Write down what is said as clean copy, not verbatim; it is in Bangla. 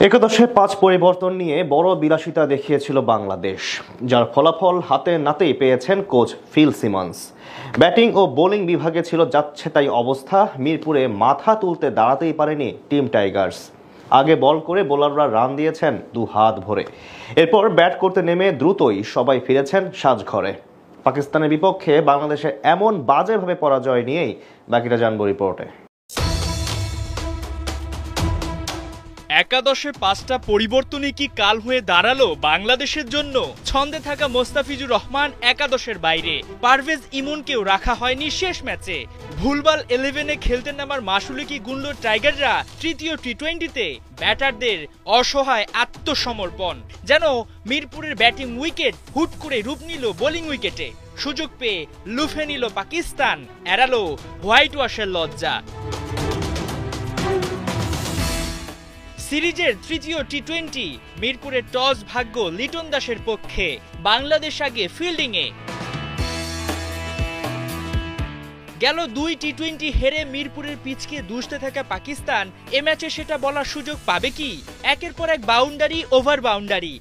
একাদশে ৫ পরিবর্তন নিয়ে বড় বিলাসিতা দেখিয়েছিল বাংলাদেশ, যার ফলাফল হাতে নাতেই পেয়েছেন কোচ ফিল সিমন্স। ব্যাটিং ও বোলিং বিভাগে ছিল যাচ্ছে তাই অবস্থা। মিরপুরে মাথা তুলতে দাঁড়াতেই পারেনি টিম টাইগার্স। আগে বল করে বোলাররা রান দিয়েছেন দু হাত ভরে। এরপর ব্যাট করতে নেমে দ্রুতই সবাই ফিরেছেন সাজঘরে। পাকিস্তানের বিপক্ষে বাংলাদেশের এমন বাজেভাবে পরাজয় নিয়েই বাকিটা জানবো রিপোর্টে। একাদশে ৫টা পরিবর্তনই কি কাল হয়ে দাঁড়ালো বাংলাদেশের জন্য? ছন্দে থাকা মোস্তাফিজুর রহমান একাদশের বাইরে, পারভেজ ইমনকেও রাখা হয়নি শেষ ম্যাচে। ভুলভাল 11-এ খেলতে নামার মাশুলে কি গুনল টাইগাররা তৃতীয় টি-20তে? ব্যাটারদের অসহায় আত্মসমর্পণ, যেন মিরপুরের ব্যাটিং উইকেট হুট করে রূপ নিল বোলিং উইকেটে। সুযোগ পেয়ে লুফে নিল পাকিস্তান, এড়ালো হোয়াইট ওয়াশের লজ্জা। সিরিজের তৃতীয় টি-20, মিরপুরের টস ভাগ্য লিটন দাসের পক্ষে। বাংলাদেশ আগে ফিল্ডিংয়ে। গেল ২ টি-20 হেরে মিরপুরের পিচকে দুষতে থাকা পাকিস্তান এ ম্যাচে সেটা বলার সুযোগ পাবে কি? একের পর এক বাউন্ডারি, ওভার বাউন্ডারি,